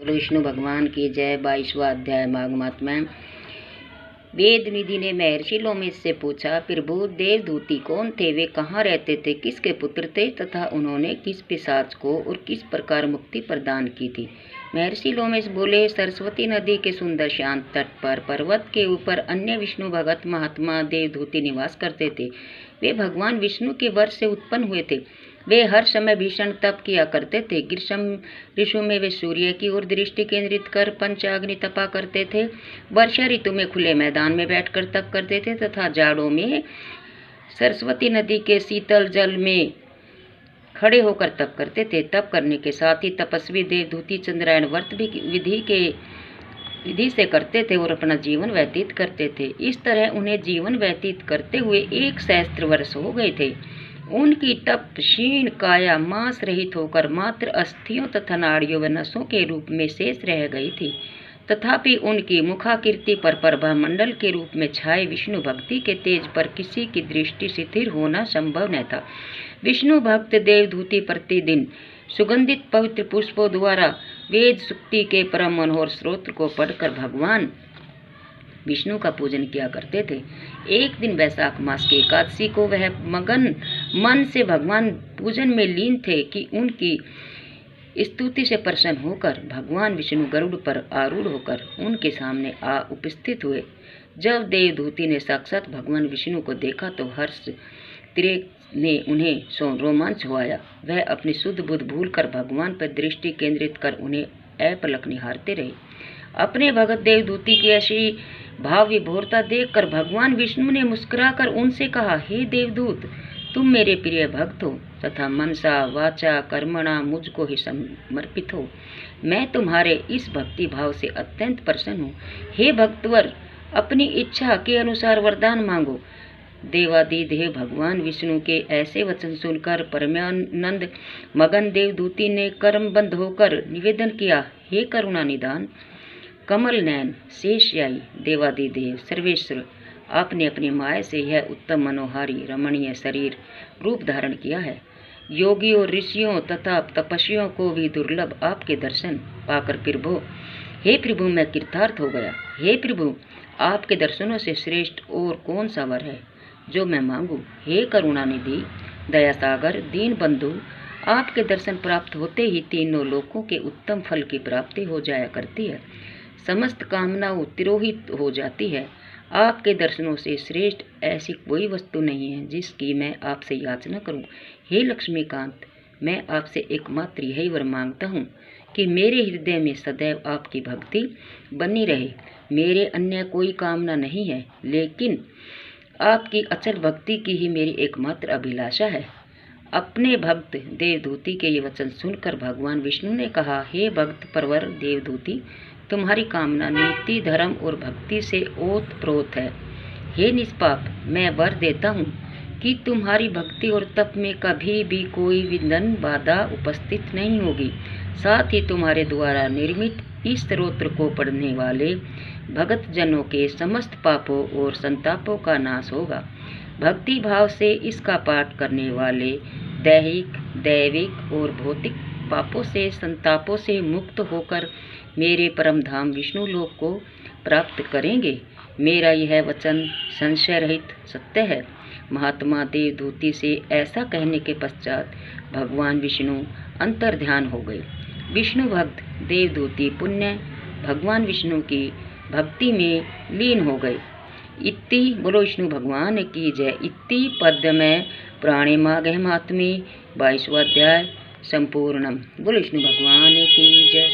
बोलो विष्णु भगवान की जय। 22वां अध्याय माघ महात्म्य। वेद निधि ने महर्षि लोमेश से पूछा, प्रभु देवदूती कौन थे? वे कहाँ रहते थे? किसके पुत्र थे तथा उन्होंने किस पिशाच को और किस प्रकार मुक्ति प्रदान की थी? महर्षि लोमेश बोले, सरस्वती नदी के सुंदर शांत तट पर पर्वत के ऊपर अन्य विष्णु भगत महात्मा देवदूती निवास करते थे। वे भगवान विष्णु के वर्ष से उत्पन्न हुए थे। वे हर समय भीषण तप किया करते थे। ग्रीष्म ऋतु में वे सूर्य की ओर दृष्टि केंद्रित कर पंचाग्नि तपा करते थे। वर्षा ऋतु में खुले मैदान में बैठकर तप करते थे तथा जाड़ों में सरस्वती नदी के शीतल जल में खड़े होकर तप करते थे। तप करने के साथ ही तपस्वी देवदूती चंद्रायण व्रत भी विधि से करते थे और अपना जीवन व्यतीत करते थे। इस तरह उन्हें जीवन व्यतीत करते हुए 1 सहस्त्र वर्ष हो गए थे। उनकी तप क्षीण काया मांस रहित होकर मात्र अस्थियों तथा नाड़ियों व नसों के रूप में शेष रह गई थी। तथापि उनकी मुखाकृति पर प्रभा मंडल के रूप में छाए विष्णु भक्ति के तेज पर किसी की दृष्टि स्थिर होना संभव न था। विष्णु भक्त देवदूती प्रतिदिन सुगंधित पवित्र पुष्पों द्वारा वेद सूक्ति के परम मनोहर स्रोत्र को पढ़कर भगवान विष्णु का पूजन किया करते थे। एक दिन वैशाख मास की एकादशी को वह मगन मन से भगवान पूजन में लीन थे कि उनकी स्तुति से प्रसन्न होकर भगवान विष्णु गरुड़ पर आरूढ़ होकर उनके सामने आ उपस्थित हुए। जब देवदूती ने साक्षात भगवान विष्णु को देखा तो हर्ष तिरेक ने उन्हें सो रोमांच हुआया। वह अपनी शुद्ध बुद्ध भूलकर भगवान पर दृष्टि केंद्रित कर उन्हें अपलक निहारते रहे। अपने भगत देवदूती की ऐसी भाव विभोरता देखकर भगवान विष्णु ने मुस्कुराकर उनसे कहा, हे देवदूत, तुम मेरे प्रिय भक्त हो तथा मनसा वाचा कर्मणा मुझको ही समर्पित हो। मैं तुम्हारे इस भक्ति भाव से अत्यंत प्रसन्न हूँ। हे भक्तवर, अपनी इच्छा के अनुसार वरदान मांगो। देवादिदेव भगवान विष्णु के ऐसे वचन सुनकर परमानंद मगन देवदूती ने कर्मबंध होकर निवेदन किया, हे करुणा निदान कमल नयन शेषयाई देवादिदेव सर्वेश्वर, आपने अपनी माया से यह उत्तम मनोहारी रमणीय शरीर रूप धारण किया है। योगियों ऋषियों तथा तपस्वियों को भी दुर्लभ आपके दर्शन पाकर प्रभु, हे प्रभु, मैं कृतार्थ हो गया। हे प्रभु, आपके दर्शनों से श्रेष्ठ और कौन सा वर है जो मैं मांगू? हे करुणानिधि दया सागर दीन बंधु, आपके दर्शन प्राप्त होते ही तीनों लोकों के उत्तम फल की प्राप्ति हो जाया करती है। समस्त कामनाएं तिरोहित हो जाती है। आपके दर्शनों से श्रेष्ठ ऐसी कोई वस्तु नहीं है जिसकी मैं आपसे याचना करूं। हे लक्ष्मीकांत, मैं आपसे एकमात्र यही वर मांगता हूं कि मेरे हृदय में सदैव आपकी भक्ति बनी रहे। मेरे अन्य कोई कामना नहीं है, लेकिन आपकी अचल भक्ति की ही मेरी एकमात्र अभिलाषा है। अपने भक्त देवदूती के ये वचन सुनकर भगवान विष्णु ने कहा, हे भक्त परवर देवदूती, तुम्हारी कामना नीति धर्म और भक्ति से ओतप्रोत है। हे निष्पाप, मैं वर देता हूँ कि तुम्हारी भक्ति और तप में कभी भी कोई विघ्न बाधा उपस्थित नहीं होगी। साथ ही तुम्हारे द्वारा निर्मित इस स्तोत्र को पढ़ने वाले भगत जनों के समस्त पापों और संतापों का नाश होगा। भक्ति भाव से इसका पाठ करने वाले दैहिक दैविक और भौतिक पापों से संतापों से मुक्त होकर मेरे परम धाम विष्णु लोक को प्राप्त करेंगे। मेरा यह वचन संशय रहित सत्य है। महात्मा देवदूती से ऐसा कहने के पश्चात भगवान विष्णु अंतर्ध्यान हो गए। विष्णु भक्त देवदूती पुण्य भगवान विष्णु की भक्ति में लीन हो गए। इति बोलो विष्णु भगवान की जय। इति पद्य प्राणे माघ महात्म्ये 22वां अध्याय संपूर्णम। बोलो विष्णु भगवान की जय।